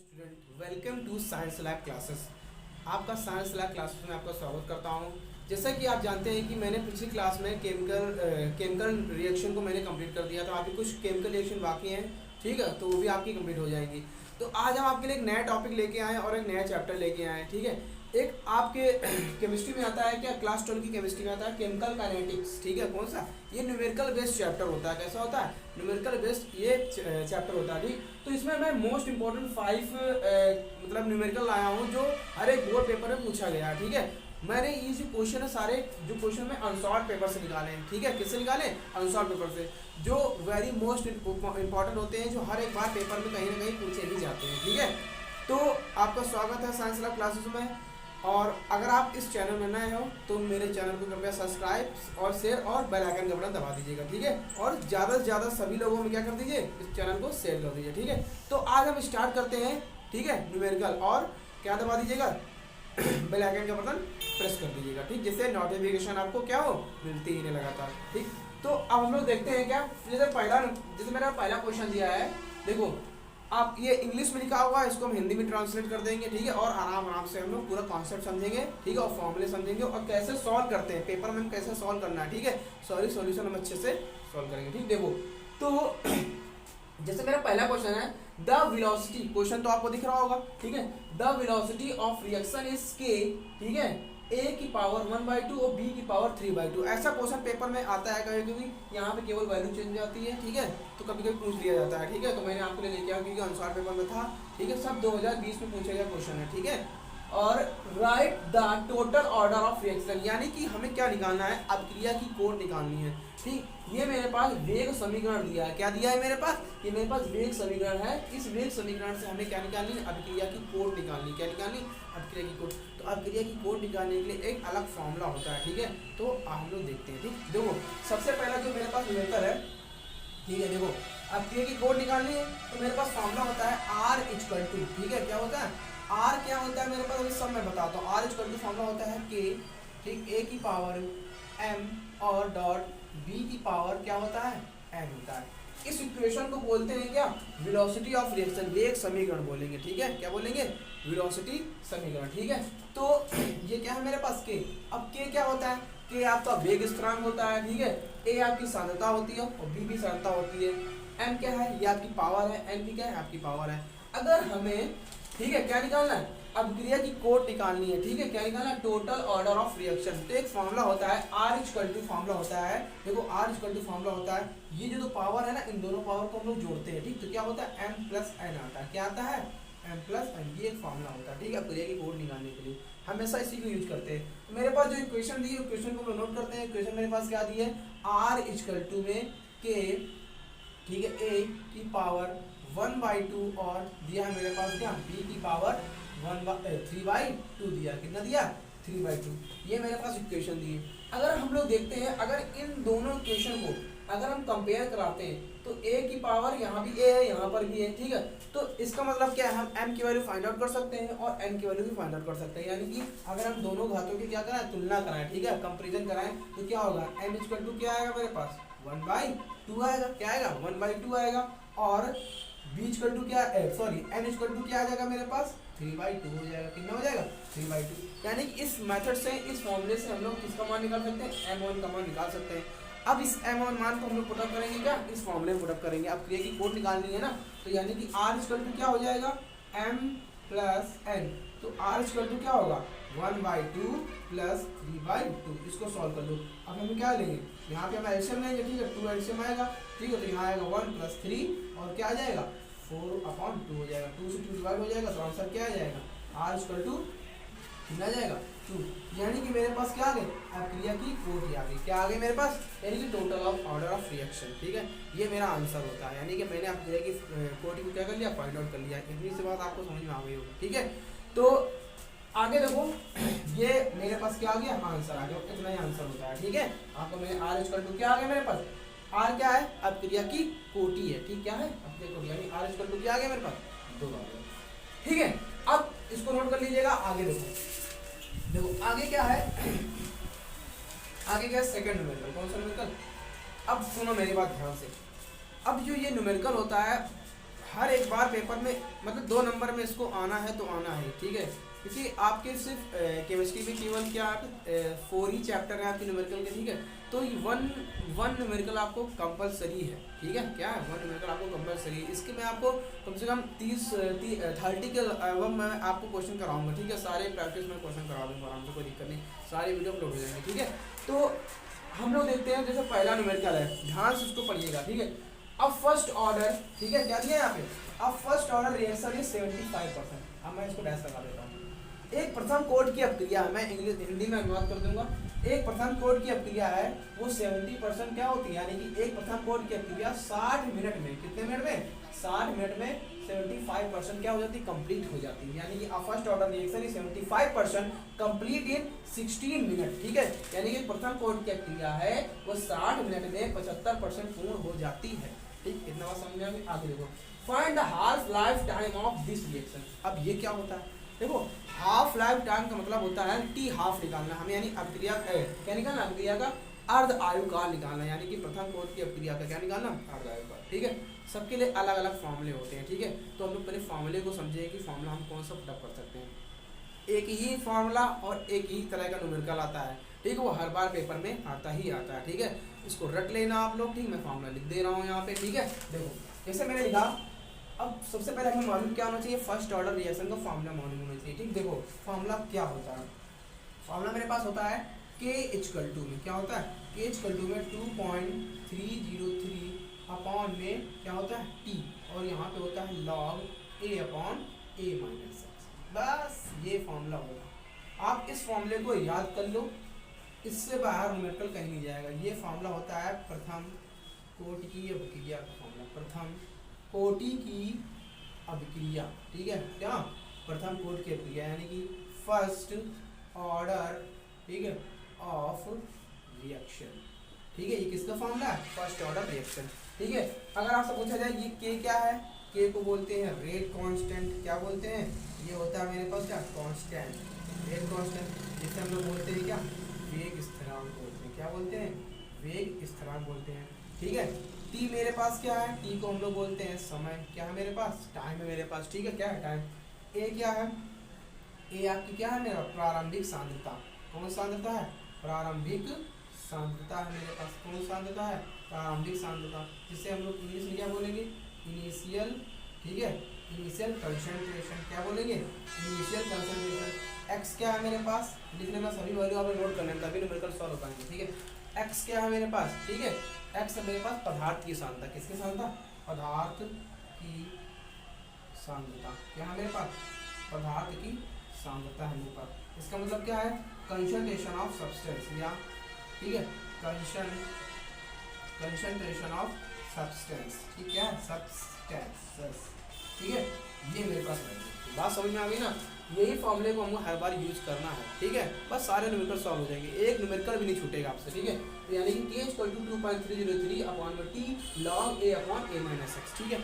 Student welcome to science lab classes. आपका science lab classes में आपका स्वागत करता हूं। जैसा कि आप जानते हैं कि मैंने पिछली क्लास में केमिकल रिएक्शन को मैंने कंप्लीट कर दिया था। अभी कुछ केमिकल रिएक्शन बाकी हैं, ठीक है, तो वो भी आपकी कंप्लीट हो जाएंगी। तो आज हम आपके लिए एक नया टॉपिक लेके आए और एक नया चैप्टर लेके आए हैं, ठीक है। एक आपके केमिस्ट्री में आता है, क्या क्लास 12 की केमिस्ट्री में आता है केमिकल काइनेटिक्स, ठीक है। कौन सा? ये न्यूमेरिकल बेस्ड चैप्टर होता है। कैसा होता है? न्यूमेरिकल बेस्ड ये चैप्टर होता है, ठीक। तो इसमें मैं मोस्ट इंपॉर्टेंट 5 मतलब न्यूमेरिकल लाया हूँ जो हर एक बोर्ड पेपर में पूछा गया है, ठीक है। मैंने ये जो क्वेश्चन है सारे जो क्वेश्चन में अनसॉल्व पेपर से निकाले हैं, ठीक है। किससे निकाले? अनसॉल्व पेपर से, जो वेरी मोस्ट इंपॉर्टेंट होते हैं, जो हर एक बार पेपर में कहीं ना कहीं पूछे ही जाते हैं, ठीक है। तो आपका स्वागत है साइंस लैब क्लासेस में। और अगर आप इस चैनल में नए हो तो मेरे चैनल को कृपया सब्सक्राइब और शेयर और बेल आइकन का बटन दबा दीजिएगा, ठीक है। और ज़्यादा से ज़्यादा सभी लोगों में क्या कर दीजिए, इस चैनल को शेयर कर दीजिए, ठीक है। तो आज हम स्टार्ट करते हैं, ठीक है, न्यूमेरिकल। और क्या दबा दीजिएगा, बेल आइकन का बटन प्रेस कर दीजिएगा, ठीक, जिससे नोटिफिकेशन आपको क्या हो, मिलती ही नहीं लगातार, ठीक। तो अब हम लोग देखते हैं क्या, जैसे मेरा पहला क्वेश्चन दिया है, देखो आप ये इंग्लिश में लिखा हुआ है, इसको हम हिंदी में ट्रांसलेट कर देंगे, ठीक है। और आराम आराम से हम लोग पूरा कॉन्सेप्ट समझेंगे, ठीक है, और फॉर्मूले समझेंगे और कैसे सॉल्व करते हैं पेपर में, हम कैसे सॉल्व करना है, ठीक है। सॉल्यूशन हम अच्छे से सॉल्व करेंगे, ठीक। देखो तो जैसे मेरा पहला क्वेश्चन है, द वेलोसिटी, क्वेश्चन तो आपको दिख रहा होगा, ठीक है। The velocity of reaction is के, ठीक है, a की पावर 1/2 और b की पावर 3/2। ऐसा क्वेश्चन पेपर में आता है कभी कभी, यहाँ पे केवल वैल्यू चेंज जाती है, ठीक है। तो कभी कभी पूछ लिया जाता है, ठीक है। तो मैंने आपके लिए लेके आया क्योंकि आंसर पेपर में था, ठीक है। सब 2020 में पूछा गया क्वेश्चन है, ठीक है। और right the total order of reaction, यानी कि हमें क्या निकालना है, अभिक्रिया की कोण निकालनी है, ठीक। ये मेरे पास वेग समीकरण दिया है, क्या दिया है मेरे पास, ये मेरे पास वेग समीकरण है। इस वेग समीकरण से हमें क्या निकालनी है, अभिक्रिया की कोण निकालनी, क्या निकालनी, अभिक्रिया की कोण। तो अभिक्रिया की कोण निकालने के लिए एक अलग फॉर्मूला होता है, ठीक है। तो हम लोग देखते हैं, ठीक। देखो सबसे पहला जो मेरे पास न्यूमेरिकल है, ठीक है, देखो अभिक्रिया की कोण निकालनी है तो मेरे पास फॉर्मूला होता है R इक्वल टू, ठीक है, क्या होता है, R क्या होता है मेरे पास, अभी सब मैं बताता हूँ। R इक्वल टू फॉर्मूला होता है K, ठीक, A की पावर M और डॉट B की पावर क्या होता है, N होता है। इस इक्वेशन को बोलते हैं क्या, वेलोसिटी ऑफ रिएक्शन, वेग समीकरण बोलेंगे, ठीक है। क्या बोलेंगे, वेलोसिटी समीकरण, ठीक है। तो ये क्या है मेरे पास K। अब K क्या होता है, K आपका वेग स्थिरांक होता है, ठीक है। A आपकी सांद्रता होती है और B भी सांद्रता होती है। M क्या है, ये आपकी पावर है, N भी क्या है, आपकी पावर है। अगर हमें, ठीक है, क्या निकालना है, अभिक्रिया की कोण निकालनी है, ठीक है। क्या निकालना है, टोटल ऑर्डर ऑफ रिएक्शन। तो एक फॉर्मूला होता है R इक्वल टू, फॉर्मूला होता है, देखो R इक्वल टू फॉर्मूला होता है, ये जो पावर है ना, इन दोनों पावर को हम लोग जोड़ते हैं, ठीक। तो क्या होता है, M प्लस N आता है, क्या आता है, M प्लस N, ये एक फॉर्मूला होता है, ठीक है, अभिक्रिया की कोण निकालने के लिए हमेशा इसी को यूज करते हैं। तो मेरे पास जो इक्वेशन दी है, इक्वेशन को हम नोट करते हैं। इक्वेशन मेरे पास क्या दी है, R इक्वल टू में K, ठीक है, A की पावर 1/2 और दिया है मेरे पास क्या, B की पावर 3/2 दिया, कितना दिया, 3/2। ये मेरे पास इक्वेशन दी है। अगर हम लोग देखते हैं, अगर इन दोनों इक्वेशन को अगर हम कंपेयर कराते हैं तो A की पावर यहाँ भी A है, यहाँ पर भी है, ठीक है। तो इसका मतलब क्या है, हम M की वैल्यू फाइंड आउट कर सकते हैं और N की वैल्यू भी फाइंड आउट कर सकते हैं। यानी कि अगर हम दोनों घातों की क्या कराएं, तुलना कराएं, ठीक है, कंपेरिजन कराएं, तो क्या होगा, M इक्वल टू क्या आएगा मेरे पास, 1/2 आएगा, क्या आएगा, 1/2 आएगा। और B इक्वल टू क्या, सॉरी N इक्वल टू क्या आ जाएगा मेरे पास, 3/2 हो जाएगा। कितना हो जाएगा, 3/2। यानी कि इस मेथड से, इस फॉर्मूले से हम लोग किसका मान निकाल सकते हैं, M1 का मान निकाल सकते हैं। अब इस M1 मान को हम लोग पुटअप करेंगे, क्या इस फॉर्मूले में पुटअप करेंगे। अब क्रिया की कोण निकालनी है ना, तो यानी कि R इक्वल टू क्या हो जाएगा, M प्लस N। तो R इक्वल टू क्या होगा, 1/2 प्लस 3/2। इसको सॉल्व कर दो। अब हम क्या लेंगे, यहाँ पे हम एलसीएम लेंगे, ठीक है, 2 एलसीएम आएगा, ठीक है। तो यहाँ आएगा 1 प्लस 3 और क्या आ जाएगा, 4/2 हो जाएगा। 2 से 2 डिवाइड हो जाएगा, तो आंसर क्या आ जाएगा, R इक्वल टू कितना जाएगा, 2। यानी कि मेरे पास क्या आ गई, अभिक्रिया की कोटि आ गई, क्या आ गई मेरे पास, यानी कि total of order of reaction, ठीक है। ये मेरा आंसर होता है, यानी कि मैंने अभिक्रिया की कोटि को क्या कर लिया, फाइंड आउट कर लिया। इतनी सी बात आपको समझ में आ गई होगी, ठीक है। तो आगे देखो, ये मेरे पास क्या आ गया, आंसर आ गया, इतना ही आंसर होता है, ठीक है। आपको मैंने R इक्वल टू क्या आ गया मेरे पास, R क्या है, अभिक्रिया की कोटि है, ठीक, क्या है, अभिक्रिया कोटि, यानी R इक्वल टू क्या आ गया मेरे पास, 2 आ गया, ठीक है। अब इसको नोट कर लीजिएगा। आगे देखो आगे क्या है, आगे क्या है, सेकंड न्यूमेरिकल। कौन सा न्यूमेरिकल, अब सुनो मेरी बात ध्यान से। अब जो ये न्यूमेरिकल होता है, हर एक बार पेपर में मतलब 2 नंबर में इसको आना है तो आना है, ठीक है, क्योंकि आपके सिर्फ केमिस्ट्री में केवल क्या 4 ही चैप्टर है आपके न्यूमेरिकल के, ठीक है, तो वन न्यूमेरिकल आपको कंपलसरी है, ठीक है, क्या है 1 न्यूमेरिकल आपको कंपलसरी है। इसके मैं आपको कम से कम 30 के अब मैं आपको क्वेश्चन कराऊंगा, ठीक है, सारे प्रैक्टिस में क्वेश्चन करा दूंगा आराम से, कोई दिक्कत नहीं, सारे वीडियो अपलोड हो जाएंगे, ठीक है। तो हम लोग देखते हैं, जैसे पहला न्यूमेरिकल है, ध्यान से उसको पढ़िएगा, ठीक है। अब फर्स्ट ऑर्डर, ठीक है, क्या दिया है यहाँ पे, अब फर्स्ट ऑर्डर रिएक्शन इज 75%। अब मैं इसको डैश लगा देता हूँ। एक प्रथम कोड की अपक्रिया, मैं इंग्लिश हिंदी में अनुवाद कर दूंगा, एक प्रथम कोड की अपक्रिया है वो 70% क्या होती है, यानी कि एक प्रथम कोड की अपक्रिया 60 मिनट में, कितने मिनट में, 60 मिनट में 75% क्या हो जाती है, कंप्लीट हो जाती है, यानी कि first order reaction is 75% complete in 16 minute, ठीक है, यानी कि प्रथम कोड की अपक्रिया है वो 60 मिनट में 75% पूर्ण हो जाती है, ठीक, इतना बात समझ में आ गई। आगे देखो, find the half life time of this reaction. अब ये क्या होता है, देखो हाफ लाइफ टाइम का मतलब होता है टी हाफ निकालना हमें, यानी अपक्रिया क्या निकालना, अपक्रिया का अर्ध आयु काल निकालना, यानी कि प्रथम कोड की अपक्रिया का क्या निकालना, अर्ध आयु काल, ठीक है। सबके लिए अलग अलग फॉर्मूले होते हैं, ठीक है, तो हम लोग पहले फॉर्मूले को समझे कि फॉर्मूला हम कौन सा पुटअप कर सकते हैं। एक ही फॉर्मूला और एक ही तरह का न्यूमेरिकल आता है, ठीक है, वो हर बार पेपर में आता ही आता है, ठीक है, इसको रट लेना आप लोग, ठीक, मैं फॉर्मूला लिख दे रहा हूँ यहाँ पे, ठीक है। देखो जैसे मैंने लिखा, अब सबसे पहले हमें मालूम क्या होना चाहिए, फर्स्ट ऑर्डर रिएक्शन का फॉर्मूला मालूम होना चाहिए, ठीक। देखो फॉर्मूला क्या होता है, फॉर्मूला मेरे पास होता है K इक्वल टू में क्या होता है, K इक्वल टू में 2.303 अपॉन में क्या होता है T, और यहाँ पे होता है log A upon A minus x, बस ये फॉर्मूला होगा। आप इस फॉर्मूले को याद कर लो, इससे बाहर न्यूमेरिकल कहीं नहीं जाएगा। ये फॉर्मूला होता है प्रथम कोटि की अभिक्रिया का फॉर्मूला, प्रथम कोटि की अभिक्रिया, ठीक है, क्या प्रथम कोटि की अभिक्रिया, यानी कि फर्स्ट ऑर्डर, ठीक है, ऑफ रिएक्शन, ठीक है, ये किसका फॉर्मूला है, फर्स्ट ऑर्डर रिएक्शन, ठीक है। अगर आपसे पूछा जाए ये K क्या है, K को बोलते हैं रेट कांस्टेंट, क्या बोलते हैं, ये होता है मेरे पास क्या कांस्टेंट, रेट कांस्टेंट, जिसे हम लोग बोलते हैं क्या वेग स्थिरांक बोलते हैं, क्या बोलते हैं, वेग स्थिरांक बोलते हैं, ठीक है। T मेरे पास क्या है, T को हम लोग बोलते हैं समय, क्या है मेरे पास, टाइम है मेरे पास, ठीक है, क्या है टाइम। A क्या है, A आपकी क्या है मेरा प्रारंभिक सांद्रता, कौन सांद्रता है, प्रारंभिक सांद्रता है मेरे पास, कौन सांद्रता है, प्रारंभिक सांद्रता, जिसे हम लोग इंग्लिश में क्या बोलेंगे, इनिशियल, ठीक है, इनिशियल कंसंट्रेशन, क्या बोलेंगे, इनिशियल कंसंट्रेशन। X क्या है मेरे पास, लिख लेना सभी वैल्यू आप नोट कर लेना, तभी न्यूमेरिकल सॉल्व हो पाएंगे, ठीक है। X क्या है मेरे पास, ठीक है, X मेरे पास पदार्थ की सांद्रता, किसकी सांद्रता, पदार्थ की सांद्रता, क्या है मेरे पास, पदार्थ की सांद्रता है मेरे पास। इसका मतलब क्या है, कंसंट्रेशन ऑफ सब्सटेंस, या ठीक है, कंसंट्रेशन ऑफ सब्सटेंस, ठीक है, सब्सटेंसेस, ठीक है, ये मेरे पास है। बात समझ में आ गई ना, यही फॉर्मूले को हमको हर बार यूज करना है, ठीक है, बस सारे न्यूमेरिकल सॉल्व हो जाएंगे, एक न्यूमेरिकल भी नहीं छूटेगा आपसे, ठीक है। तो यानी कि K इक्वल टू 2.303 अपॉन में T log A upon A minus x, ठीक है।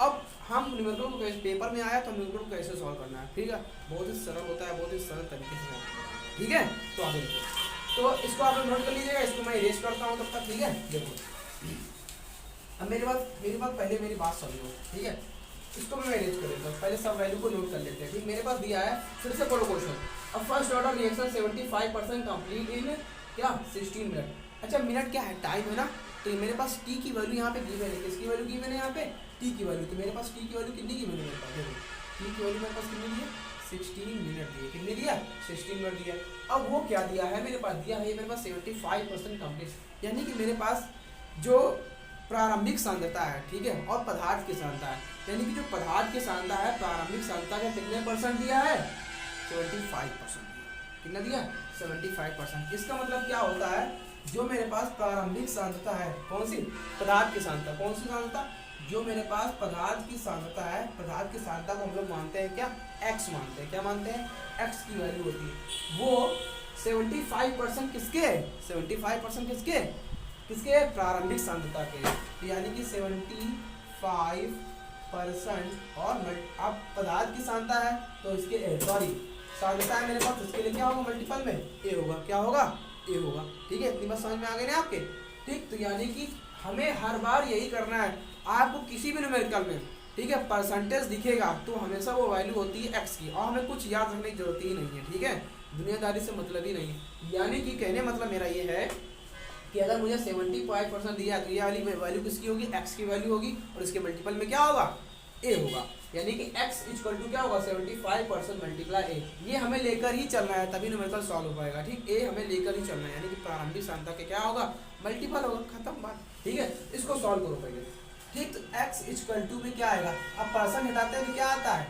अब हम न्यूमेरिकल को पेपर में आया तो न्यूमेरिकल को कैसे सॉल्व करना है, ठीक है, बहुत ही सरल होता है, बहुत ही सरल तरीके से, ठीक है। तो आगे देखो, तो इसको आप नोट कर लीजिएगा, इसको मैं इरेज करता हूँ तब तक, ठीक है। देखो अब मेरी बात पहले मेरी बात समझो, ठीक है, इसको मैं इरेज कर देता हूँ, पहले सब वैल्यू को नोट कर लेते हैं, ठीक। मेरे पास दिया है, फिर से पढ़ो क्वेश्चन, अब first order reaction 75% complete in क्या 16 मिनट। अच्छा मिनट क्या है, टाइम है ना, तो मेरे पास T की वैल्यू यहाँ पे गिवन है, किसकी वैल्यू गिवन है यहाँ पे, T की वैल्यू, तो मेरे पास T की वैल्यू कितनी गिवन है मेरे पास, देखो T की वैल्यू मेरे पास कितनी दी है, 16 मिनट दी है, कितनी दिया, 16 मिनट दिया। अब वो क्या दिया है मेरे पास, दिया है मेरे पास 75% कंप्लीट, यानी कि मेरे पास जो प्रारंभिक सांद्रता है, ठीक है, और पदार्थ की सांद्रता है, यानी कि जो पदार्थ की सांद्रता है प्रारंभिक सांद्रता का कितने परसेंट दिया है, 75%, कितना दिया, 75%। इसका मतलब क्या होता है, जो मेरे पास प्रारंभिक सांद्रता है, कौन सी, पदार्थ की सांद्रता, कौन सी सांद्रता, जो मेरे पास पदार्थ की सांद्रता है, पदार्थ की सांद्रता को हम लोग मानते हैं क्या, x मानते हैं, क्या मानते हैं, x की वैल्यू होती है, वो 75% किसके, 75% किसके, किसके प्रारंभिक सांद्रता के, तो यानी कि 75% और अब पदार्थ की सांद्रता है तो इसके सॉरी सांद्रता है मेरे पास, इसके लिए क्या होगा, मल्टीपल में a होगा, क्या होगा, a होगा, ठीक है। इतनी बात समझ में आ गई ना आपके, ठीक। तो यानी कि हमें हर बार यही करना है, आपको किसी भी न्यूमेरिकल में, ठीक है, परसेंटेज दिखेगा तो हमेशा वो वैल्यू होती है एक्स की, और हमें कुछ याद रखने की जरूरत ही नहीं है, ठीक है, दुनियादारी से मतलब ही नहीं। यानी कि कहने मतलब मेरा ये है कि अगर मुझे 75% दिया है तो ये वाली वैल्यू किसकी होगी, एक्स की वैल्यू होगी, और इसके मल्टीपल में क्या होगा, ए होगा। यानी कि x इक्वल टू क्या होगा, 75% मल्टीप्लाई ए। ये हमें लेकर ही चलना है, तभी न्यूमेरिकल सॉल्व हो पाएगा, ठीक। ए हमें लेकर ही चलना है, यानी कि प्रारंभिक सांख्यिक के क्या होगा, मल्टीपल होगा, खत्म बात, ठीक है। इसको सॉल्व करो पहले, ठीक। तो x इक्वल टू में क्या आएगा, अब परसेंट हटाते हैं तो क्या आता है,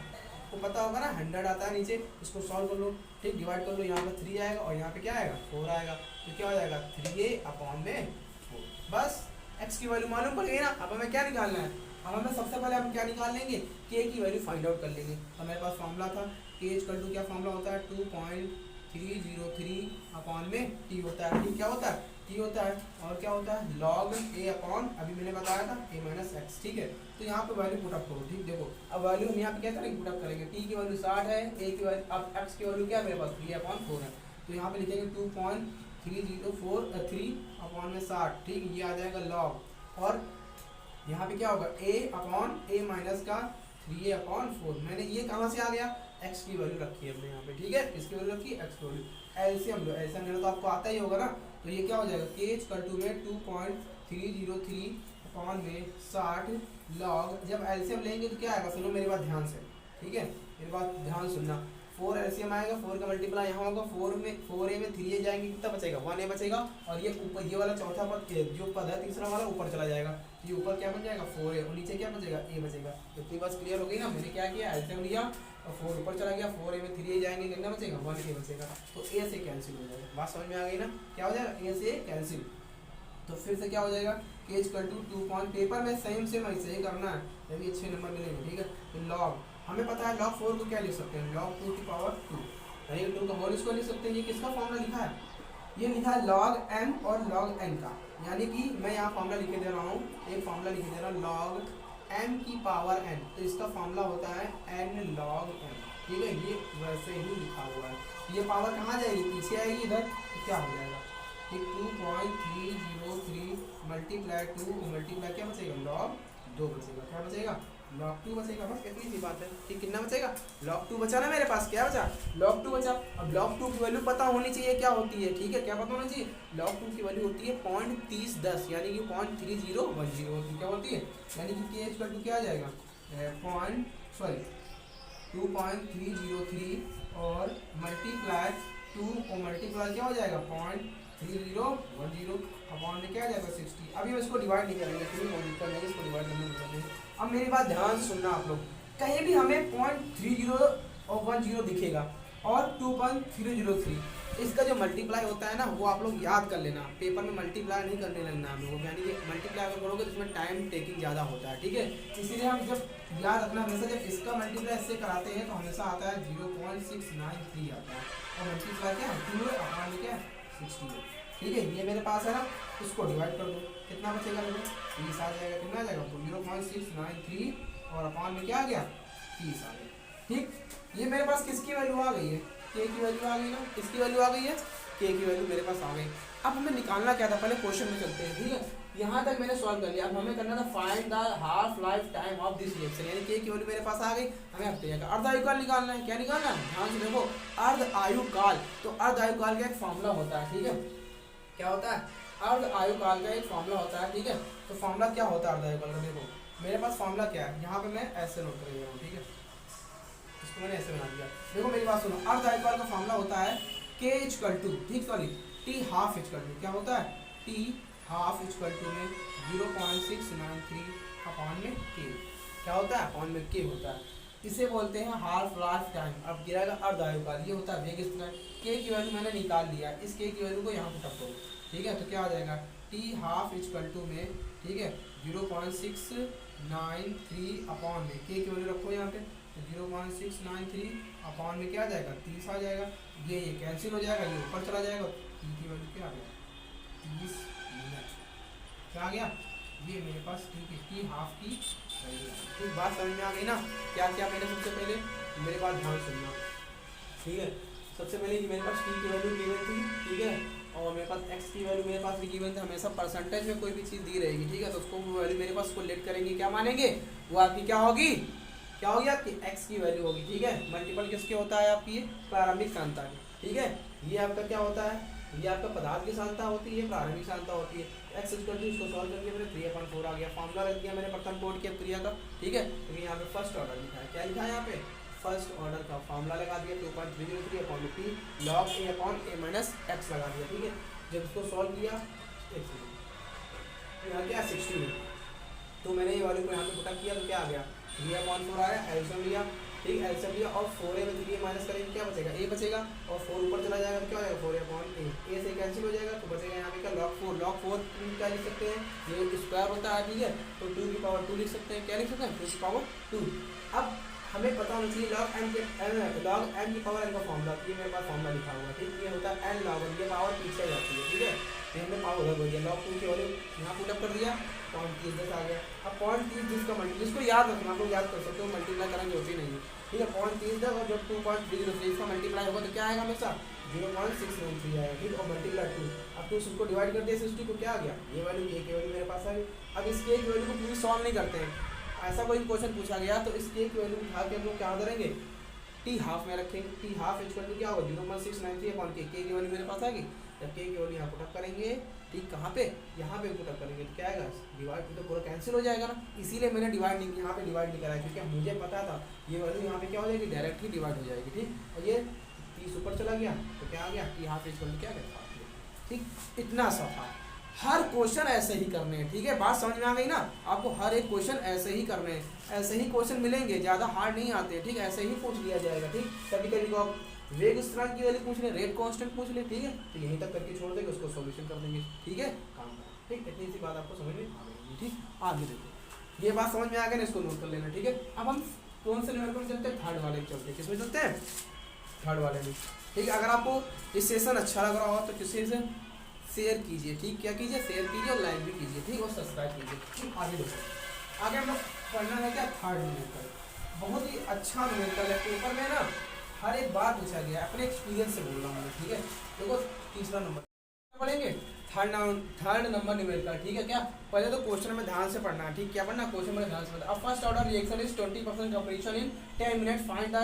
तो पता होगा ना, 100 आता है नीचे, इसको सॉल्व कर लो, ठीक, डिवाइड कर लो, यहाँ पे 3 आएगा और यहाँ पे क्या आएगा, 4 आएगा, तो क्या हो जाएगा 3a/4। बस x की वैल्यू मालूम पड़ गई ना। अब हमें क्या निकालना है, अब हमें सबसे पहले हम क्या निकाल लेंगे, k की वैल्यू फाइंड आउट कर लेंगे। तो मेरे पास फॉर्मूला था k इक्वल टू क्या फॉर्मूला होता है, 2.303/t होता है, ठीक, क्या होता है t होता है, और क्या होता है log a/, अभी मैंने बताया था a - x, ठीक है। तो यहाँ पे वैल्यू पुटअप करो, ठीक, देखो अब वैल्यू हम यहाँ पे क्या करेंगे, पुटअप करेंगे। t की वैल्यू 60 है, a की वैल्यू, अब x की वैल्यू क्या है मेरे पास 3/4 है, तो यहाँ पे लिखेंगे 2.304/3/60, ठीक, ये आ जाएगा log, और यहाँ पे क्या होगा a/a माइनस का 3a/4। मैंने ये कहाँ से आ गया, x की वैल्यू रखी है हमने यहाँ पे, ठीक है, इसकी वैल्यू रखी है, x की वैल्यू, एलसीएम लो, एलसीएम लेना तो आपको आता ही होगा ना। तो ये क्या हो जाएगा, k इक्वल टू में 2.303/60 log, जब एलसीएम लेंगे तो क्या आएगा, सुनो मेरी बात ध्यान से, ठीक है, मेरी बात ध्यान सुनना। 4 एलसीएम आएगा, 4 का मल्टीप्लाई यहाँ होगा, 4a में 3a जाएंगे, कितना बचेगा 1a बचेगा, और ये ऊपर ये वाला चौथा पद जो पद है तीसरा वाला ऊपर चला जाएगा, ये ऊपर क्या बन जाएगा 4a, और नीचे क्या बचेगा a बचेगा। इतनी बात क्लियर हो गई ना। मैंने क्या किया, एलसीएम लिया और 4 ऊपर चला गया, 4a में 3a जाएंगे, कितना बचेगा 1a बचेगा, तो a से कैंसिल हो जाएगा। बात समझ में आ गई ना, क्या हो जाएगा a से कैंसिल। तो फिर से क्या हो जाएगा, k इक्वल टू 2 पेपर में सेम ऐसे ही करना है, तभी अच्छे नंबर मिलेंगे, ठीक है। तो log, हमें पता है log 4 को क्या लिख सकते हैं, log 2 की पावर 2, यानी 2 का होल स्क्वायर लिख सकते हैं। ये किसका फॉर्मूला लिखा है, ये लिखा है log m और log n का, यानी कि मैं यहाँ फॉर्मूला लिखे दे रहा हूँ, एक फॉर्मूला लिखे दे रहा हूँ log m की पावर n, तो इसका फॉर्मूला होता है n log m, ठीक है, ये वैसे ही लिखा हुआ है। ये पावर कहाँ जाएगी, पीछे आएगी इधर, तो क्या हो जाएगा, ठीक, 2.303 मल्टीप्लाई 2 मल्टीप्लाई क्या बचेगा log 2 बचेगा, क्या बचेगा log 2 बचेगा, बस इतनी सी बात है, ठीक। कितना बचेगा log 2 बचा ना मेरे पास, क्या बचा log 2 बचा। अब log 2 की वैल्यू पता होनी चाहिए क्या होती है, ठीक है, क्या पता होना चाहिए, log 2 की वैल्यू होती है 0.3010, यानी कि 0.3010 होती है, क्या होती है, यानी कि k इक्वल टू क्या आ जाएगा 2.303 और मल्टीप्लाई 2 और मल्टीप्लाई क्या हो जाएगा 0.3010/, में क्या आ जाएगा 60। अभी हम इसको डिवाइड नहीं करेंगे, कोई दिक्कत नहीं, इसको डिवाइड करने की जरूरत नहीं। अब मेरी बात ध्यान से सुनना आप लोग, कहीं भी हमें 0.3010 दिखेगा और 2.303, इसका जो मल्टीप्लाई होता है ना वो आप लोग याद कर लेना, पेपर में मल्टीप्लाई नहीं करने लगना हम लोगों को, यानी कि मल्टीप्लाई अगर करोगे तो इसमें टाइम टेकिंग ज़्यादा होता है, ठीक है। इसीलिए हम जब याद रखना, हमेशा जब इसका मल्टीप्लाई इससे कराते हैं तो हमेशा आता है 0.693 आता है, और मल्टीप्लाई क्या 2 क्या 60, ठीक है। ये मेरे पास है ना, इसको डिवाइड कर दो, कितना बचेगा देखो 30 आ जाएगा, कितना आ जाएगा 0.693 और अपान में क्या आ गया 30 आ गया, ठीक। ये मेरे पास किसकी वैल्यू आ गई है, k की वैल्यू आ गई ना, किसकी वैल्यू आ गई है, k की वैल्यू मेरे पास आ गई। अब हमें निकालना क्या था, पहले क्वेश्चन में चलते हैं, ठीक है। यहाँ तक मैंने सॉल्व कर लिया, अब हमें करना था find the half life time of this reaction, यानी k की वैल्यू मेरे पास आ गई, हमें अब अर्ध आयुकाल निकालना है। क्या निकालना है, ध्यान से देखो, अर्ध आयुकाल, तो अर्ध आयुकाल का एक फॉर्मूला होता है, ठीक है, क्या होता है अर्ध आयुकाल का एक फॉर्मूला होता है, ठीक है। तो फॉर्मूला क्या होता है अर्ध आयुकाल का, देखो मेरे पास फॉर्मूला क्या है, यहाँ पे मैं ऐसे नोट कर रहा हूँ, ठीक है, इसको मैंने ऐसे बना दिया। देखो मेरी बात सुनो, अर्ध आयुकाल का फॉर्मूला होता है k इक्वल टू, ठीक, sorry t half equal to, क्या होता है t हाफ इक्वल टू में 0.693 में k, क्या होता है अपॉन में k होता है, इसे बोलते हैं हाफ लाइफ टाइम। अब गिराएगा अर्ध आयुकाल, ये होता है वेग स्थिरांक। k की वैल्यू मैंने निकाल लिया, इस k की वैल्यू को यहाँ पुट अप करो, ठीक है, तो क्या आ जाएगा t हाफ इक्वल टू में, ठीक है 0.693 अपॉन में k की वैल्यू रखो यहाँ पे, तो 0.693 अपॉन में क्या आ जाएगा 30 आ जाएगा, ये कैंसिल हो जाएगा, ये ऊपर चला जाएगा, t की वैल्यू क्या आ गया 30 मिनट, क्या आ गया, ये मेरे पास t हाफ की वैल्यू। ठीक, बात समझ में आ गई ना, क्या क्या मैंने सबसे पहले, मेरे पास ध्यान सुनना, ठीक है। सबसे पहले कि मेरे पास t की वैल्यू गिवन थी, ठीक है, और मेरे पास x की वैल्यू मेरे पास गिवन था, हमेशा परसेंटेज में कोई भी चीज़ दी रहेगी, ठीक है, तो उसको वो वैल्यू मेरे पास को लेट करेंगे, क्या मानेंगे, वो आपकी क्या होगी, क्या होगी आपकी x की वैल्यू होगी, ठीक है। मल्टीपल किसके होता है, आपकी ये प्रारंभिक सांद्रता की, ठीक है। ये आपका क्या होता है, ये आपका पदार्थ की सांद्रता होती है, प्रारंभिक सांद्रता होती है। x इसको सॉल्व करके मैंने 3/4 आ गया, फॉर्मूला रख दिया मैंने प्रथम कोड की क्रिया का, ठीक है, क्योंकि यहाँ पे फर्स्ट ऑर्डर लिखा है, क्या लिखा है यहाँ पे, फर्स्ट ऑर्डर का फॉर्मूला लगा दिया 2.303 upon p log a upon a minus x लगा दिया, ठीक है। जब इसको सॉल्व किया यहाँ क्या 60 में, तो मैंने ये वाले को यहाँ पे पुट किया तो क्या आ गया 3/4 आया, एल्सियम लिया, ठीक, एल्सियम लिया और 4a में 3a माइनस करेंगे क्या बचेगा, a बचेगा और 4 ऊपर चला जाएगा तो क्या हो जाएगा 4a/a, a से कैंसिल हो जाएगा तो बचेगा यहाँ पे क्या log 4 क्या लिख सकते हैं, ये स्क्वायर होता है, ठीक है, तो 2 की पावर 2 लिख सकते हैं, क्या लिख सकते हैं 2 की पावर 2। अब हमें पता होना चाहिए log m की पावर n का फॉर्मूला, ये मेरे पास फॉर्मूला लिखा हुआ है, ठीक, ये होता है n log n, ये पावर पीछे जाती है, ठीक है, तो हमने पावर उधर हो गया, log 2 की वैल्यू यहाँ पुट अप कर दिया, 0.30 आ गया। अब 0.30 जिसका मल्टीप्लाई, इसको याद रखना, आप लोग याद कर सकते हो, मल्टीप्लाई करेंगे होती नहीं है, ठीक है, 0.30 और जब 2.303 इसका मल्टीप्लाई होगा तो क्या आएगा हमेशा 0.693 आएगा, ठीक, और मल्टीप्लाई 2, अब तो उसको डिवाइड कर दिया 60 को, क्या आ गया ये वैल्यू, a की वैल्यू मेरे पास आ गई। अब इस a की वैल्यू को पूरी सॉल्व नहीं करते हैं, ऐसा कोई क्वेश्चन पूछा गया तो इस a की वैल्यू उठा के हम लोग क्या करेंगे, t हाफ में रखेंगे, t हाफ इक्वल टू क्या होगा 0.693 अपॉन k, k की वैल्यू मेरे पास आ गई, जब k की वैल्यू यहाँ पुट अप करेंगे, ठीक, कहाँ पे, यहाँ पे पुट अप करेंगे तो क्या आएगा डिवाइड, तो पूरा कैंसिल हो जाएगा ना, इसीलिए मैंने डिवाइड नहीं, यहाँ पे डिवाइड नहीं कराया, क्योंकि मुझे पता था ये वैल्यू यहाँ पे क्या हो जाएगी डायरेक्ट ही डिवाइड हो जाएगी, ठीक, और ये 30 ऊपर चला गया तो क्या आ गया t हाफ इक्वल टू क्या गया, ठीक, इतना सा था। हर क्वेश्चन ऐसे ही करने हैं, ठीक है, बात समझ में आ गई ना, आपको हर एक क्वेश्चन ऐसे ही करने हैं, ऐसे ही क्वेश्चन मिलेंगे, ज़्यादा हार्ड नहीं आते हैं, ठीक, ऐसे ही पूछ लिया जाएगा, ठीक, कभी कभी को आप वेग स्थिरांक की वैल्यू पूछ ले, रेट कांस्टेंट पूछ ले, ठीक है, तो यहीं तक करके छोड़ देंगे, उसको सॉल्यूशन कर देंगे, ठीक है, काम का, ठीक, इतनी सी बात आपको समझ में आ गई, ठीक, आगे देखो ये बात समझ में आ गई ना, इसको नोट कर लेना, ठीक है। अब हम कौन से लेवल पर चलते हैं, थर्ड वाले चलते हैं, किसमें चलते हैं, थर्ड वाले में, ठीक है। अगर आपको ये सेशन अच्छा लग रहा हो तो किसी से शेयर कीजिए, ठीक, क्या कीजिए, शेयर कीजिए और लाइक भी कीजिए, ठीक, और सब्सक्राइब कीजिए, ठीक। आगे देखो, आगे हम लोग पढ़ना है क्या, थर्ड न्यूमेरिकल, बहुत ही अच्छा न्यूमेरिकल है, पेपर में ना हर एक बार पूछा गया, अपने एक्सपीरियंस से बोल रहा हूँ, ठीक है। देखो तीसरा नंबर पढ़ेंगे, थर्ड नंबर न्यूमेरिकल, ठीक है, क्या पहले तो क्वेश्चन में ध्यान से पढ़ना है, ठीक, क्या पढ़ना, क्वेश्चन में ध्यान से पढ़ना। अब first order reaction is 20% completion in 10 minute, find the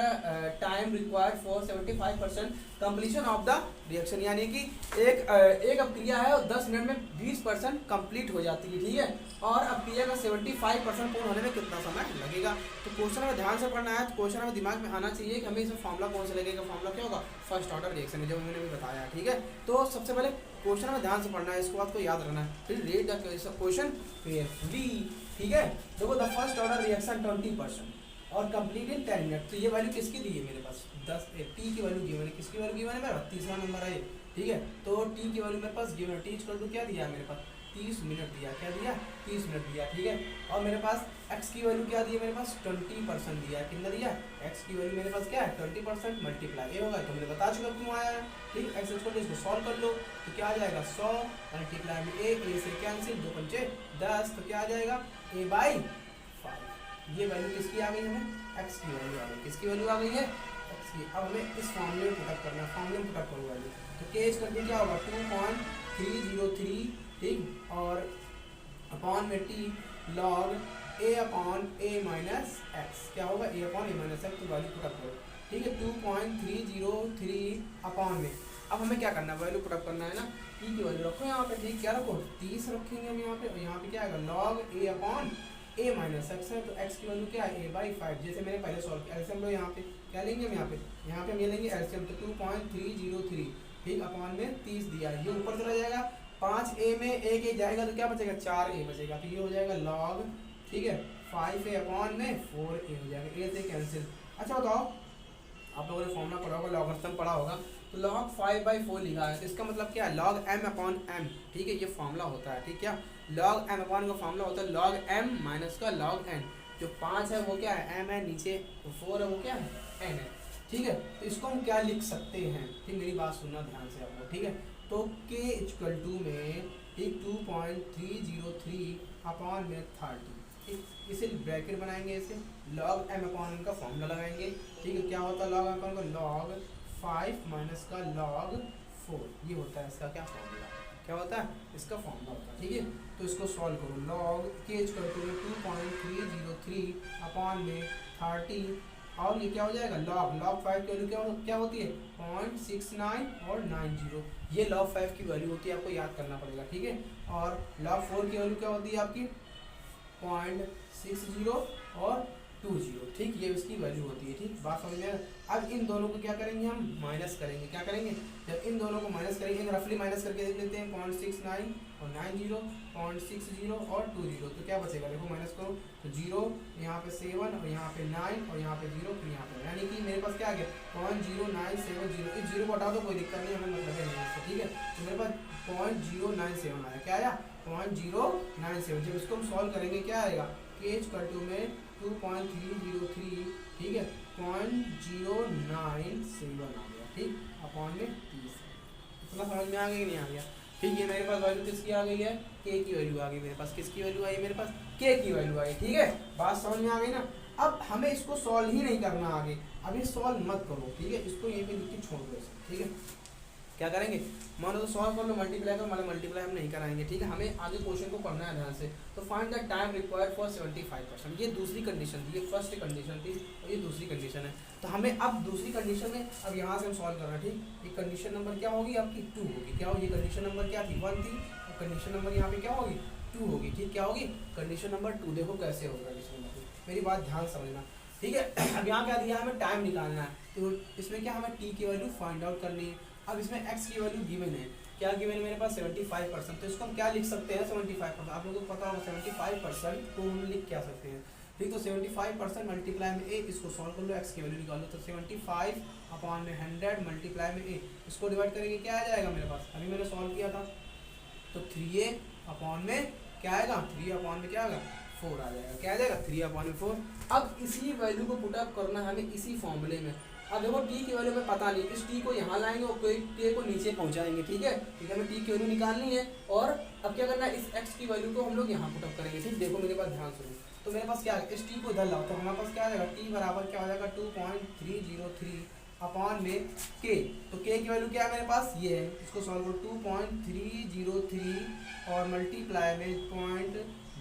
time required for 75% completion of the reaction, यानी कि एक अपक्रिया है और 10 मिनट में 20% कंप्लीट हो जाती है, ठीक है, और अपक्रिया का 75% पूर्ण होने में कितना समय लगेगा। तो क्वेश्चन में ध्यान से पढ़ना है, तो क्वेश्चन में दिमाग में आना चाहिए कि हमें इसमें फॉर्मूला कौन सा लगेगा, फॉर्मूला क्या होगा, फर्स्ट ऑर्डर रिएक्शन है, जो मैंने भी बताया, ठीक है। तो सबसे पहले क्वेश्चन में ध्यान से पढ़ना है, इसको बात को याद रखना है, फिर रीड द क्वेश्चन केयरफुली, ठीक है। देखो द फर्स्ट ऑर्डर रिएक्शन 20% और कंप्लीट इन 10 मिनट, तो ये वैल्यू किसकी दी है मेरे पास 10, टी की वैल्यू गिवन है, किसकी वैल्यू गिवन है मेरा, तीसरा नंबर है, ठीक है। तो टी की वैल्यू मेरे पास गिवन है, टी इक्वल टू क्या दिया है मेरे पास 30 मिनट दिया, क्या दिया 30 मिनट दिया, ठीक है। और मेरे पास x की वैल्यू क्या दी है मेरे पास 20% दिया है, कितना दिया, x की वैल्यू मेरे पास क्या है 20% मल्टीप्लाई ए होगा, तो मैंने बता चुका क्यों आया है, ठीक, x इक्वल टू इसको सॉल्व कर लो तो क्या आ जाएगा 100 मल्टीप्लाई में a से कैंसिल, 2 पंचे 10, तो क्या आ जाएगा a/5, ये वैल्यू किसकी आ गई हमें, x की वैल्यू आ गई, किसकी वैल्यू आ गई है x की। अब हमें इस फॉर्मूले में पुटअप करना है, फॉर्मूले में पुटअप करूँ वैल्यू, तो k इक्वल टू क्या होगा 2.303, ठीक, और अपॉन में t log a upon a minus x, क्या होगा a upon a minus x, तो वैल्यू पुटअप करो, ठीक है, 2.303 अपॉन में। अब हमें क्या करना है, वैल्यू पुटअप करना है ना, t की वैल्यू रखो यहाँ पे, ठीक, क्या रखो 30 रखेंगे हम यहाँ पे, और यहाँ पे क्या आएगा log a upon a minus x है, तो x की वैल्यू क्या है a/5, जैसे मैंने पहले सॉल्व किया, एलसीएम लो यहाँ पे, क्या लेंगे हम यहाँ पे हम ये लेंगे एलसीएम, तो 2.303, ठीक, अपॉन में 30 दिया, ये ऊपर चला जाएगा, 5a में एक एक जाएगा तो क्या बचेगा 4a बचेगा, तो ये हो जाएगा log, ठीक है, 5a अपॉन में 4a हो जाएगा, a से कैंसिल। अच्छा बताओ, आप लोगों ने फॉर्मूला पढ़ा होगा, लॉगरिथम पढ़ा होगा, तो log 5/4 लिखा है, तो इसका मतलब क्या है log m अपॉन m, ठीक है, ये फॉर्मूला होता है, ठीक, क्या log m अपॉन का फॉर्मूला होता है log m माइनस का log n, जो 5 है वो क्या है m है, नीचे 4 है वो क्या है n है, ठीक है। तो इसको हम क्या लिख सकते हैं, ठीक, मेरी बात सुनना ध्यान से आप लोग, ठीक है। तो k इक्वल टू में ठीक 2.303 अपॉन में 30, ठीक, इसे ब्रैकेट बनाएंगे, इसे log m अपॉन का फॉर्मूला लगाएंगे, ठीक है, क्या होता है log m अपॉन का log 5 माइनस का log 4, ये होता है इसका क्या फॉर्मूला, क्या होता है इसका फॉर्मूला होता है। ठीक है, तो इसको सॉल्व करो, लॉग के एच करते हुए 2.303 अपॉन में 30, और ये क्या हो जाएगा लॉग 5 की वैल्यू क्या होती है 0.69 और 90, ये लॉग 5 की वैल्यू होती है, आपको याद करना पड़ेगा। ठीक है, और लॉग 4 की वैल्यू क्या होती है आपकी 0.60 और 20, ठीक, ये इसकी वैल्यू होती है। ठीक, बात समझ में। अब इन दोनों को क्या करेंगे हम माइनस करेंगे, क्या करेंगे जब इन दोनों को माइनस करेंगे, रफली माइनस करके देख लेते हैं 0.69 और 90, 0.60 और 20, तो क्या बचेगा देखो माइनस करो, तो 0 यहाँ पे 7 और यहाँ पे 9 और यहाँ पे 0 फिर यहाँ पे, यानी कि मेरे पास क्या आ गया 0.0970, इस 0 को हटा दो कोई दिक्कत नहीं, हमें मतलब है नहीं इससे। ठीक है, तो मेरे पास 0.097 आया, क्या आया 0.097, जब इसको हम सॉल्व करेंगे क्या आएगा के एच कल्टू में 2.303, ठीक है 0.097 आ गया। ठीक, अपॉन में 30, इतना समझ में आ गया कि नहीं आ गया। ठीक है, मेरे पास वैल्यू किसकी आ गई है के की वैल्यू आ गई, मेरे पास किसकी वैल्यू आई मेरे पास के की वैल्यू आई। ठीक है, बात समझ में आ गई ना। अब हमें इसको सॉल्व ही नहीं करना आगे, अभी सॉल्व मत करो। ठीक है, इसको यहीं पे लिख के छोड़ दो। ठीक है, क्या करेंगे मान लो तो सॉल्व कर लो, मल्टीप्लाई करो, मतलब मल्टीप्लाई हम नहीं कराएंगे। ठीक है, हमें आगे क्वेश्चन को पढ़ना है ध्यान से। तो find the time required for 75%, ये दूसरी कंडीशन थी, ये फर्स्ट कंडीशन थी और ये दूसरी कंडीशन है। तो हमें अब दूसरी कंडीशन में अब यहाँ से हम सॉल्व करना है। ठीक, ये कंडीशन नंबर क्या होगी आपकी 2 होगी, क्या होगी कंडीशन नंबर क्या थी 1 थी, और कंडीशन नंबर यहाँ पे क्या होगी 2 होगी। ठीक, क्या होगी कंडीशन नंबर 2, देखो कैसे होगा कंडीशन नंबर 2, मेरी बात ध्यान समझना। ठीक है, अब यहाँ क्या दिया हमें टाइम निकालना है, तो इसमें क्या हमें टी की वैल्यू फाइंड आउट करनी है। अब इसमें x की वैल्यू गिवन है, क्या गिवन है मेरे पास 75%, तो इसको हम क्या लिख सकते हैं 75%, आप लोगों को पता होगा 75% को हम लिख क्या सकते हैं। ठीक, तो 75% मल्टीप्लाई में a, इसको सॉल्व कर लो, x की वैल्यू निकाल लो, तो 75 अपॉन में 100 मल्टीप्लाई में a, इसको डिवाइड करेंगे क्या आ जाएगा मेरे पास, अभी मैंने सॉल्व किया था, तो 3a अपॉन में क्या आएगा 3 अपॉन में क्या आएगा 4 आ जाएगा, क्या आ जाएगा 3 अपॉन में 4। अब इसी वैल्यू को पुट अप करना है हमें इसी फॉर्मूले में। अब देखो टी की वैल्यू में पता नहीं, इस टी को यहाँ लाएंगे और कोई टी को नीचे पहुँचाएंगे। ठीक है, ठीक है, हमें टी की वैल्यू निकालनी है और अब क्या करना है इस एक्स की वैल्यू को हम लोग यहाँ पुटअप करेंगे। ठीक, देखो मेरे पास ध्यान सुनो, तो मेरे पास क्या है इस टी को इधर लाओ, तो हमारे पास क्या आ जाएगा टी बराबर क्या हो जाएगा 2.303 अपॉन में के, तो के की वैल्यू क्या है मेरे पास ये है, इसको सॉल्व करो 2.303 और मल्टीप्लाई में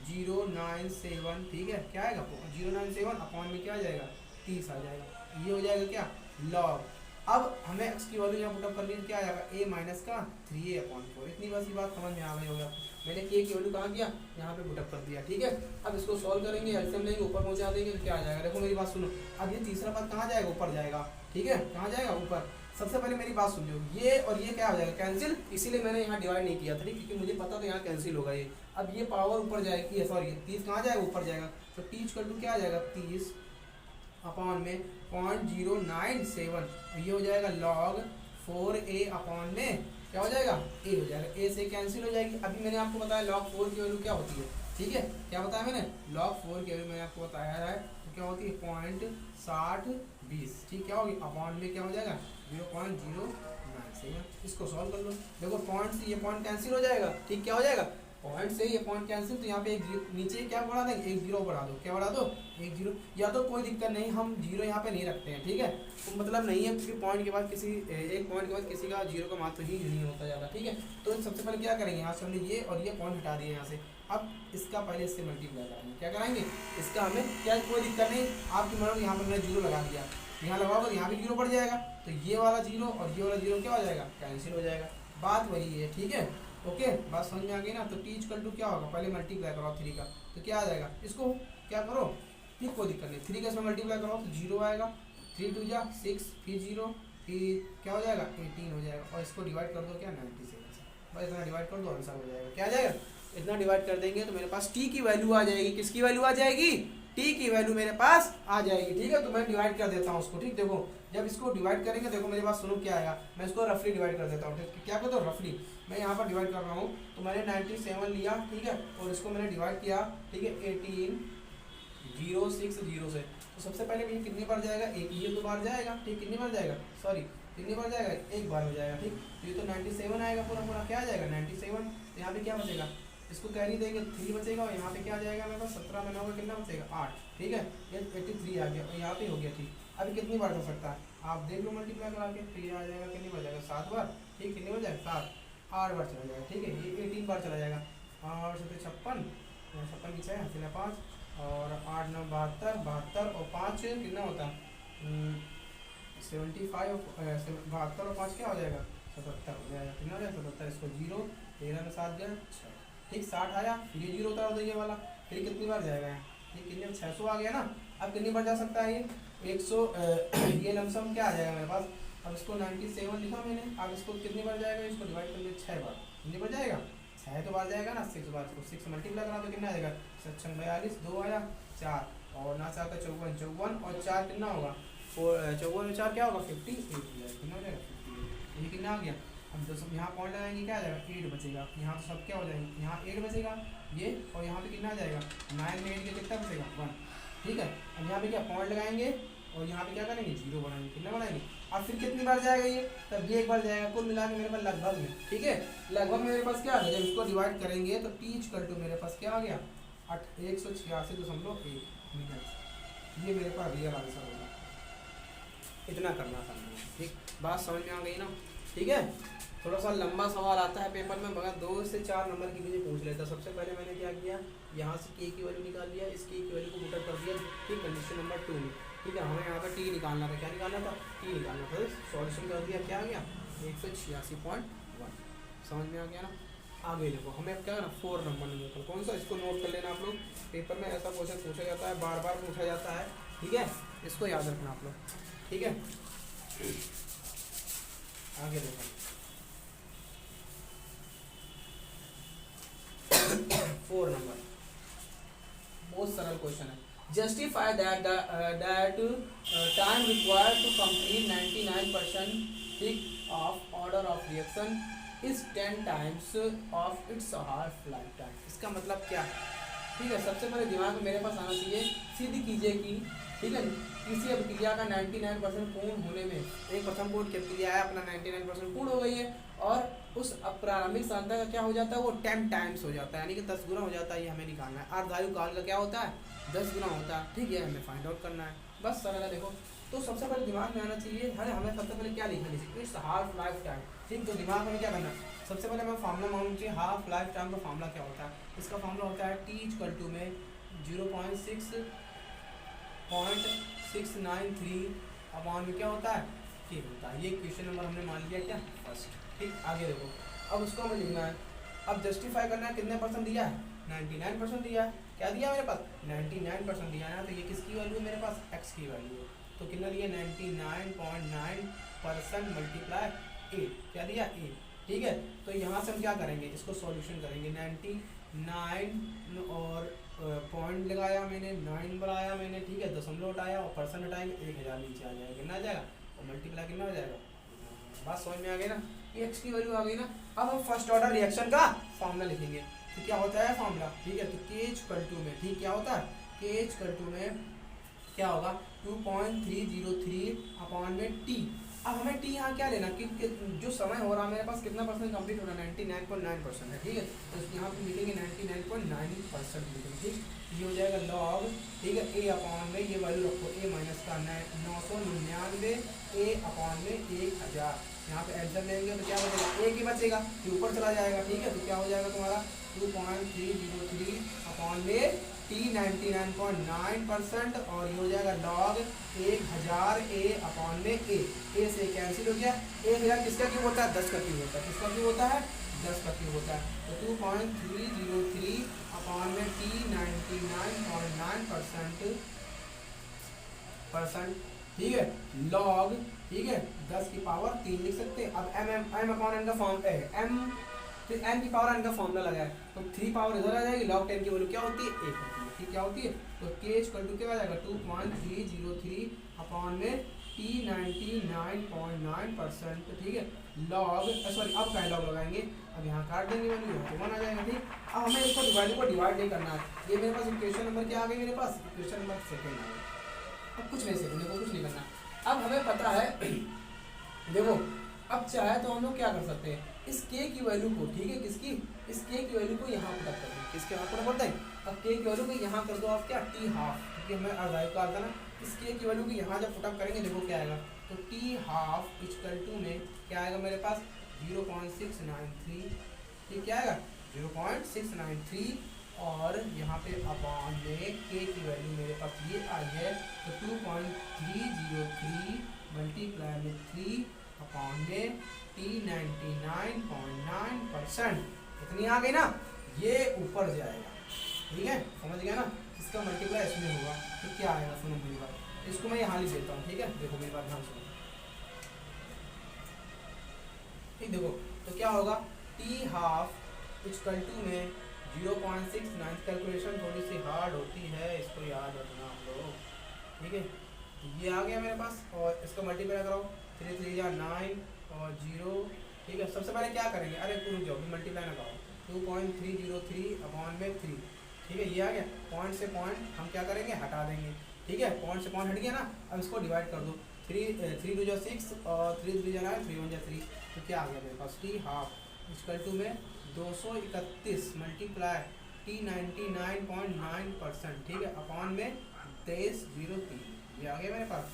0.097, ठीक है क्या आएगा 097 अपॉन में क्या आ जाएगा 30 आ जाएगा, ये हो जाएगा क्या लॉग। अब हमें x की वैल्यू यहाँ पुटअप करनी है, क्या आ जाएगा a माइनस का 3a अपॉन 4, इतनी बस ये बात समझ में आ गई होगा। मैंने k की वैल्यू कहाँ किया यहाँ पे पुटअप कर दिया। ठीक है, अब इसको सॉल्व करेंगे, एलसीएम लेंगे, ऊपर पहुँचा देंगे तो क्या आ जाएगा, देखो मेरी बात सुनो, अब ये तीसरा पद कहाँ जाएगा ऊपर जाएगा। ठीक है, कहाँ जाएगा ऊपर। सबसे पहले मेरी बात सुन लो, ये और ये क्या हो जाएगा कैंसिल, इसीलिए मैंने यहाँ डिवाइड नहीं किया था, ठीक, क्योंकि मुझे पता था यहाँ कैंसिल होगा ये। अब ये पावर ऊपर जाएगी, सॉरी 30 कहाँ जाएगा ऊपर जाएगा, तो टी इक्वल टू क्या आ जाएगा 30 अपॉन में 0.097, ये हो जाएगा log 4a अपॉन में क्या हो जाएगा a हो जाएगा, a से कैंसिल हो जाएगी। अभी मैंने आपको बताया log 4 की वैल्यू क्या होती है। ठीक है, क्या बताया मैंने log 4 की वैल्यू मैंने आपको बताया है, तो क्या होती है 0.6020, ठीक, क्या होगी अपॉन में क्या हो जाएगा 0.097, इसको सॉल्व कर लो, देखो पॉइंट से ये पॉइंट कैंसिल हो जाएगा। ठीक, क्या हो जाएगा पॉइंट से ये पॉइंट कैंसिल, तो यहाँ पे एक नीचे क्या बढ़ा देंगे एक जीरो बढ़ा दो, क्या बढ़ा दो एक जीरो, या तो कोई दिक्कत नहीं हम जीरो यहाँ पे नहीं रखते हैं। ठीक है, तो मतलब नहीं है क्योंकि पॉइंट के बाद किसी एक पॉइंट के बाद किसी का जीरो का मात्र ही नहीं होता ज़्यादा। ठीक है, तो सबसे पहले क्या करेंगे यहाँ से हमने ये और ये पॉइंट हटा दिए यहाँ से, अब इसका पहले इससे मल्टीप्लाई करेंगे, क्या कराएंगे इसका, हमें क्या कोई दिक्कत नहीं, आपकी मतलब यहाँ पर मैंने जीरो लगा दिया, यहाँ लगाओगे तो यहाँ भी जीरो बढ़ जाएगा, तो ये वाला जीरो और ये वाला जीरो क्या हो जाएगा कैंसिल हो जाएगा, बात वही है। ठीक है, ओके, बात समझ में आ गई ना। तो टी इक्वल टू क्या होगा, पहले मल्टीप्लाई करो 3 का, तो क्या आ जाएगा, इसको क्या करो ठीक कोई दिक्कत नहीं, 3 का इसमें मल्टीप्लाई करो तो 0 आएगा, 3 2 जा 6 फिर 0 फिर क्या हो जाएगा 18 हो जाएगा, और इसको डिवाइड कर दो क्या 97 से, बस इतना डिवाइड कर दो आंसर हो जाएगा, क्या आ जाएगा इतना डिवाइड कर देंगे तो मेरे पास टी की वैल्यू आ जाएगी, किसकी वैल्यू आ जाएगी टी की वैल्यू मेरे पास आ जाएगी। ठीक है, तो मैं डिवाइड कर देता हूँ उसको। ठीक, देखो जब इसको डिवाइड करेंगे देखो मेरे पास सुनो क्या आएगा, मैं इसको रफली डिवाइड कर देता हूँ। ठीक, क्या करता हूँ रफली, मैं यहाँ पर डिवाइड कर रहा हूँ, तो मैंने 97 लिया, ठीक है, और इसको मैंने डिवाइड किया, ठीक है 18060 से, तो सबसे पहले ये कितनी बार जाएगा एक, ये 2 बार जाएगा। ठीक, कितनी बार जाएगा सॉरी कितनी बार जाएगा एक बार हो जाएगा। ठीक, तो ये तो 97 आएगा पूरा पूरा, क्या आ जाएगा 97, तो यहाँ पे क्या बचेगा, इसको कैरी देंगे 3 बचेगा, और यहाँ पे क्या आ जाएगा मेरे पास 17 में 9 का कितना बचेगा 8। ठीक है, ये 83 आ गया और यहाँ पे हो गया। ठीक, अभी कितनी बार हो सकता है आप देख लो मल्टीप्लाई करा के, तो ये आ जाएगा कितनी बार जाएगा 7 बार, ठीक, कितनी बार जाएगा 7, 8 बार चला जाएगा। ठीक है, ये 18 बार चला जाएगा। और 56 56 की 6 फिर 5 और 8 9 72 72 और 5 कितना होता है 75 72 और 5 क्या हो जाएगा 77 हो जाएगा। कितना हो जाएगा 77, इसको 0 13 में 7 गया 6। ठीक, 60 आया, फिर ये 0 होता है ये वाला, फिर कितनी बार जाएगा ये कितने 600 आ गया ना। अब कितनी बार जा सकता है ये 100 ये लमसम क्या आ जाएगा मेरे पास। अब इसको 97 लिखा मैंने, अब इसको कितनी बार जाएगा, इसको डिवाइड कर लिया 6 बार, कितनी बार जाएगा 6 तो बार जाएगा ना, 6 बार, इसको 6 मल्टीप्लाई करा तो कितना आएगा 6 42 2 आया 4 और ना 4 का 54 54 और 4 कितना होगा 54 और 4 क्या होगा 58 कितना हो जाएगा 58। ये कितना आ गया। हम तो सब यहाँ पॉइंट लगाएंगे क्या आ जाएगा 8 बचेगा, यहाँ तो सब क्या हो जाएंगे, यहाँ 8 बचेगा ये, और यहाँ पे कितना आ जाएगा 9 में 8 के कितना बचेगा 1। ठीक है, अब यहाँ पे क्या पॉइंट लगाएंगे और यहाँ पे क्या करेंगे 0 बनाएंगे, कितना बनाएंगे। अब फिर कितनी बार जाएगा ये, तब ये एक बार जाएगा, कुल मिला के मेरे पास लगभग में। ठीक है, लगभग में मेरे पास क्या आ गया, जब इसको डिवाइड करेंगे तो t इक्वल टू मेरे पास क्या आ गया 186.1 मीटर। ये मेरे पास रियल आंसर होगा। इतना करना था मैंने। ठीक, बात समझ में आ गई ना। ठीक है, थोड़ा सा लंबा सवाल आता है पेपर में, मगर 2 से 4 नंबर की मुझे पूछ लेता। सबसे पहले मैंने क्या किया, यहाँ से k की वैल्यू निकाल लिया, इस k की वैल्यू को पुट कर दिया। ठीक, कंडीशन नंबर 2 में। ठीक है, हमें यहाँ पर t निकालना था, क्या निकालना था t निकालना था, सॉल्यूशन कर दिया, क्या आ गया 186.1। समझ में आ गया ना। आगे देखो, हमें अब क्या करना 4 नंबर निकाल, कौन सा, इसको नोट कर लेना आप लोग, पेपर में ऐसा क्वेश्चन पूछा जाता है, बार बार पूछा जाता है। ठीक है, इसको याद रखना आप लोग। ठीक है, आगे देखो 4 नंबर, बहुत सरल क्वेश्चन है। Justify that time required to complete 99% of order of reaction is 10 times of its half life time. इसका मतलब क्या है। ठीक है, सबसे पहले दिमाग में मेरे पास आना चाहिए, सीधी कीजिए कि ठीक है किसी अभिक्रिया का 99% पूर्ण होने में, एक प्रथम कोट की अभिक्रिया है अपना 99% पूर्ण हो गई है और उस प्रारंभिक सांद्रता का क्या हो जाता है वो 10 टाइम्स हो जाता है, यानी कि 10 गुना हो जाता है। ये हमें निकालना है। अर्धायु काल का क्या होता है 10 गुना होता है। ठीक है, हमें फाइंड आउट करना है, बस सरल है। देखो तो सबसे पहले दिमाग में आना चाहिए, हमें सबसे पहले क्या लिखना चाहिए इट्स हाफ लाइफ टाइम। ठीक, तो दिमाग में क्या करना है, सबसे पहले मैं फार्मूला मालूम चाहिए हाफ लाइफ टाइम का फार्मूला क्या होता है। इसका फार्मूला होता है t इक्वल टू में 0.693 अपॉन में क्या होता है के होता है। ये क्वेश्चन नंबर हमने मान लिया क्या फर्स्ट। ठीक, आगे देखो, अब उसको हमें लिखना है, अब जस्टिफाई करना है, कितने परसेंट दिया है 99% दिया है। क्या दिया मेरे पास 99% दिया है ना, तो ये किसकी वैल्यू है मेरे पास x की वैल्यू है, तो कितना दिया 99.9% मल्टीप्लाई a, क्या दिया a। ठीक है, तो यहाँ से हम क्या करेंगे, इसको सॉल्यूशन करेंगे। 99 और पॉइंट लगाया मैंने, 9 बनाया मैंने, ठीक है, दशमलव हटाया और परसेंट हटाएंगे, 1000 नीचे आ जाएगा, कितना आ जाएगा और मल्टीप्लाई कितना हो जाएगा। बात समझ में आ गई ना, ये x की वैल्यू आ गई ना। अब हम फर्स्ट ऑर्डर रिएक्शन का फॉर्मूला लिखेंगे, तो क्या होता है फॉर्मूला। ठीक है, तो k इक्वल टू में, ठीक क्या होता है k इक्वल टू में क्या होगा 2.303 अपॉन में t। अब हमें t यहाँ क्या लेना कि जो समय हो रहा है मेरे पास कितना परसेंट कंप्लीट हो रहा है 99.9% है। ठीक है, तो यहाँ पे लिखेंगे 99.9% लिखेंगे। ठीक, ये हो जाएगा लॉग, ठीक है, a अपॉन में ये वैल्यू रखो a माइनस का 999 a अपॉन में 1000। यहाँ पे एल्सियम लेंगे तो क्या बचेगा एक ही बचेगा, ये ऊपर चला जाएगा। ठीक है, तो क्या हो जाएगा तुम्हारा 2.303 अपॉन में t 99.9% और ये हो जाएगा लॉग 1000 a अपॉन में a से कैंसिल हो गया। 1000 किसका क्यूब होता है 10 का क्यूब होता है, किसका क्यूब होता है 10 का क्यूब होता है। तो 2.303 अपॉन में t 99.9%। ठीक है, लॉग, ठीक है 10 की पावर 3 लिख सकते हैं। अब m अपॉन n का फॉर्म है m, फिर n की पावर n का फॉर्मूला लगाया तो 3 पावर इधर आ जाएगी, log 10 की वैल्यू क्या होती है 1 होती है। ठीक, क्या होती है तो k इक्वल टू क्या आ जाएगा 2.303 अपॉन में t 99.9%। ठीक है, लॉग सॉरी अब क्या लॉग लगाएंगे, अब यहाँ काट देंगे वैल्यू, यहाँ तो 1 आ जाएगा। ठीक, अब हमें इसको डिवाइड नहीं करना है। ये मेरे पास इक्वेशन नंबर क्या आ गई, मेरे पास इक्वेशन नंबर सेकंड आ गई। अब कुछ नहीं सेकंड को कुछ नहीं करना। अब हमें पता है देखो, अब चाहे तो हम लोग क्या कर सकते हैं इस k की वैल्यू को, ठीक है किसकी, इस k की वैल्यू को यहाँ पुट कर दें, किसके यहाँ पुट करते हैं। अब k की वैल्यू को यहाँ कर दो आप क्या t हाफ, क्योंकि हमें अर्धायु काल था ना। इस k की वैल्यू को यहाँ जब पुट अप करेंगे देखो क्या आएगा, तो t हाफ इक्वल टू में क्या आएगा मेरे पास 0.693, ठीक क्या आएगा 0.693, और यहाँ पे अपॉन में के की वैल्यू मेरे पास ये आई है, तो 2.303 मल्टीप्लाई में 3 अपॉन में T99.9%, इतनी आ गई ना, ये ऊपर जाएगा, ठीक है, समझ गया ना, इसका मल्टीप्लाई इसमें होगा, तो क्या आएगा, सुनो मेरी बात, इसको मैं यहाँ लिख देता हूँ, ठीक है, देखो मेरी बात ध्यान सुनो, ठीक, देखो तो क्या होगा, टी हाफ इक्वल टू में 0.69, कैलकुलेशन थोड़ी सी हार्ड होती है, इसको याद रखना आप लोग, ठीक है, ये आ गया मेरे पास, और इसको मल्टीप्लाई कराओ, 3 3 या 9 और 0, ठीक है, सबसे पहले क्या करेंगे, अरे रुक जाओ, मल्टीप्लाई ना करो, 2.303 अपॉन में 3, ठीक है, ये आ गया, पॉइंट से पॉइंट हम क्या करेंगे, हटा देंगे, ठीक है, पॉइंट से पॉइंट हट गया ना, अब इसको डिवाइड कर दो, 3 2 6 और 3 3 9, 3 1 3, तो क्या आ गया मेरे पास, टी हाफ इक्वल टू में 231 मल्टीप्लाई T99.9%, ठीक है, अपॉन में 2303, ये आ गया मेरे पास,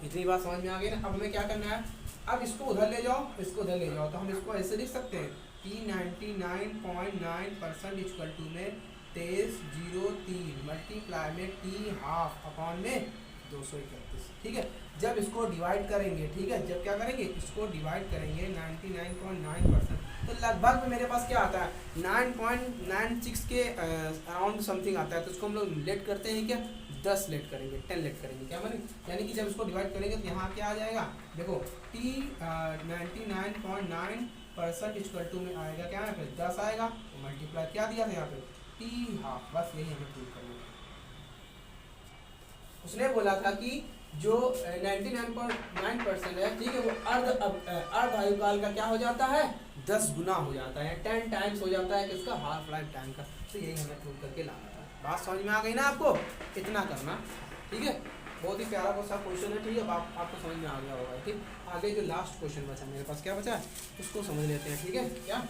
इतनी बात समझ में आ गई ना। अब हमें क्या करना है, अब इसको उधर ले जाओ, इसको उधर ले जाओ, तो हम इसको ऐसे लिख सकते हैं, T99.9% इक्वल टू में 2303 मल्टीप्लाई में टी हाफ अपॉन में 231, ठीक है, जब इसको डिवाइड करेंगे, ठीक है, जब क्या करेंगे, इसको डिवाइड करेंगे 99.9%, तो लगभग में मेरे पास क्या आता है, 9.96 के अराउंड समथिंग आता है, तो इसको हम लोग लेट करते हैं क्या, 10 लेट करेंगे, 10 लेट करेंगे, क्या माने, यानी कि जब इसको डिवाइड करेंगे तो यहाँ क्या आ जाएगा, देखो T99.9% इक्वल टू में आएगा क्या, यहाँ पे 10 आएगा, तो मल्टीप्लाई क्या दिया था यहाँ पे, टी हाफ, बस यही हमें प्रूव करना है। उसने बोला था कि जो 99.9% है, ठीक है, वो अर्ध आयुकाल का क्या हो जाता है, 10 गुना हो जाता है, 10 टाइम्स हो जाता है किसका, हाफ लाइफ टाइम का, तो यही हमें प्रूव करके लाना था। बात समझ में आ गई ना आपको, इतना करना, ठीक है, बहुत ही प्यारा सा क्वेश्चन है, ठीक है, आपको समझ में आ गया होगा, ठीक, आगे जो लास्ट क्वेश्चन बचा मेरे पास, क्या बचा है, उसको समझ लेते हैं, ठीक है, क्या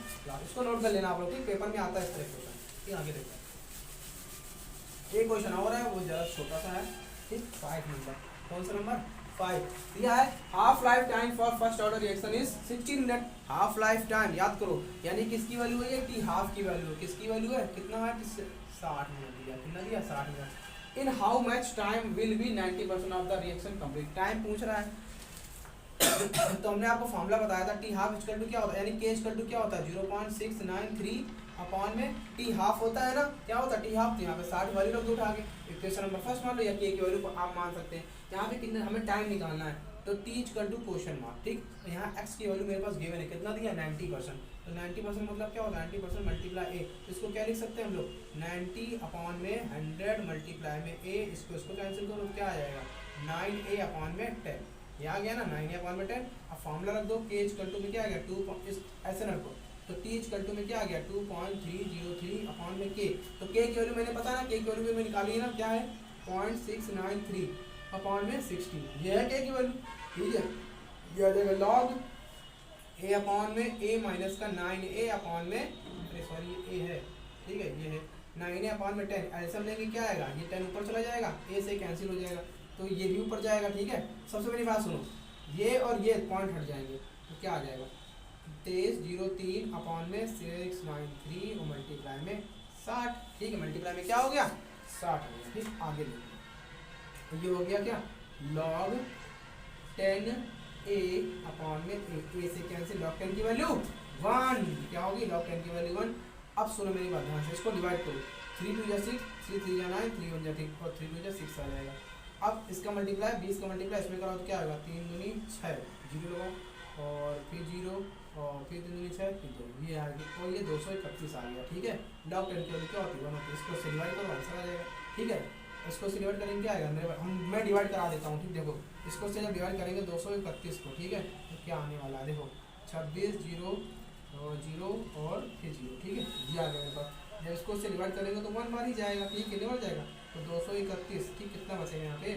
इसको नोट कर लेना आप लोग, ठीक, पेपर में आता है इस तरह क्वेश्चन, ठीक, आगे देखते हैं, एक क्वेश्चन और है, वो ज़रा छोटा सा है, ठीक, 5 नंबर, कौन सा नंबर 5 दिया है, half life time for first order reaction is 16 minute, half life time याद करो, यानी किसकी वैल्यू है, ये टी हाफ की वैल्यू है, किसकी वैल्यू है, कितना है, 60 मिनट दिया, कितना दिया, 60 minute, in how much time will be 90% of the reaction complete, time पूछ रहा है तो हमने आपको फॉर्मूला बताया था, टी हाफ इक्वल टू क्या होता है, यानी के इक्वल टू क्या होता है, 0.693 अपॉन में टी हाफ होता है ना, क्या होता है टी हाफ, तो यहाँ पे 60 वैल्यू रख दो उठा के, इक्वेशन नंबर फर्स्ट मान लो, या के की वैल्यू आप मान सकते हैं, यहाँ पे कितना हमें टाइम निकालना है, तो T equal to question mark, ठीक, तो यहाँ एक्स की वैल्यू मेरे पास गिवन है, कितना दिया, 90%, तो 90% मतलब क्या होता है, 90% मल्टीप्लाई ए, इसको क्या लिख सकते हैं हम लोग, 90 अपॉन में 100 मल्टीप्लाई में ए, इसको कैंसिल करो, क्या आ जाएगा, 9a अपॉन में 10, ये आ गया ना, 9a अपॉन में 10, अब फॉर्मूला रख दो, के इक्वल टू में क्या आ गया, 2 ऐसे रखो, तो टी इक्वल टू में क्या आ गया, 2.303 अपॉन में के, तो के की वैल्यू मैंने पता ना, के की वैल्यू मैंने निकाली है ना, क्या है 0.693 अपॉन में 60, ये है के की वैल्यू, ठीक है, ये आ जाएगा लॉग ए अपॉन में ए माइनस का 9a अपॉन में, अरे सॉरी ये ए है, ठीक है, ये है 9a अपॉन में 10, ऐसा लेंगे क्या आएगा, ये 10 ऊपर चला जाएगा, ए से कैंसिल हो जाएगा, तो ये भी ऊपर जाएगा, ठीक है, सबसे बड़ी बात सुनो, ये और ये पॉइंट हट जाएंगे, तो क्या आ जाएगा, 2303 अपॉन में 693 और मल्टीप्लाई में 60, ठीक है, मल्टीप्लाई में क्या हो गया, 60 हो गया, ठीक, आगे देखो, तो ये हो गया क्या, लॉग 10a अपॉन में ए से कैंसिल, लॉग 10 की वैल्यू 1, क्या होगी, लॉग 10 की वैल्यू 1, अब सुनो मेरी बात ध्यान से, इसको डिवाइड करो, 3 2 6, 3 3 9, 3 1 ठीक, और 3 2 6 आ जाएगा, अब इसका मल्टीप्लाई 20 का मल्टीप्लाई इसमें कराओ तो क्या होगा, 3 दूनी 6, जीरो लगाओ, और फिर 0 और फिर 3 दूनी 6, फिर 2, ये आ गया, और ये 231 आ गया, ठीक है, लॉग 10 की वैल्यू क्या होती है, 1 होती है, इसको से डिवाइड करो आंसर आ जाएगा, ठीक है, इसको से डिवाइड करेंगे क्या आएगा, मैं डिवाइड करा देता हूँ, ठीक, देखो इसको से जब डिवाइड करेंगे 231 को, ठीक है, तो क्या आने वाला है, देखो 26 0 और 0 और फिर 0, ठीक है, ये आ गया मेरे पास, जब इसको से डिवाइड करेंगे तो 1 बार ही जाएगा, ठीक है, निकल जाएगा, तो 231, ठीक, कितना बचेगा यहाँ पे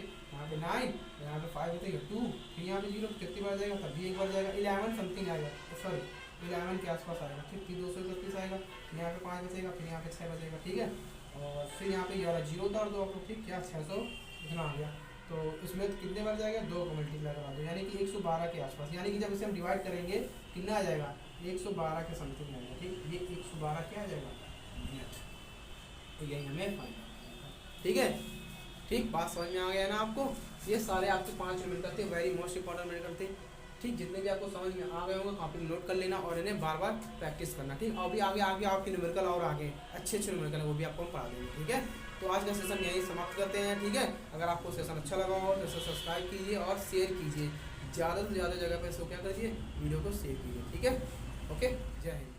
9, यहाँ पे 5 बचेगा 2, फिर यहाँ पे 0, कितनी बार जाएगा, तब भी एक बार जाएगा, 11 समथिंग आएगा, तो सॉरी 11 के आसपास आएगा, ठीक, फिर 231 आएगा, फिर यहाँ पे 5 बचेगा, फिर यहाँ पे 6 बचेगा, ठीक है, और फिर यहाँ पे 11 0 उतार दो आप लोग, ठीक, क्या 600 इतना आ गया, तो इसमें कितने बार जाएगा, 2 को मल्टीप्लाई करा दो, यानी कि 112 के आसपास। यानी कि जब इसे हम डिवाइड करेंगे कितना आ जाएगा, 112 के समथिंग आएगा। ठीक, ये 112 क्या आ जाएगा, मिनट। तो यही हमें फाइंड, ठीक है। ठीक, बात समझ में आ गया ना आपको। ये सारे आपके 5 न्यूमेरिकल थे, वेरी मोस्ट इंपॉर्टेंट न्यूमेरिकल थे। ठीक, जितने भी आपको समझ में आ गए होंगे कॉपी में नोट कर लेना और इन्हें बार बार प्रैक्टिस करना। ठीक, अभी आगे आगे आपके न्यूमेरिकल और आगे अच्छे अच्छे न्यूमेरिकल है वो भी आपको हम पढ़ा देंगे। ठीक है, तो आज का सेशन यहीं समाप्त करते हैं। ठीक है, अगर आपको सेशन अच्छा लगा हो तो इसे सब्सक्राइब कीजिए और शेयर कीजिए, ज़्यादा से ज़्यादा जगह पर इसको क्या करिए, वीडियो को शेयर कीजिए। ठीक है, ओके, जय हिंद।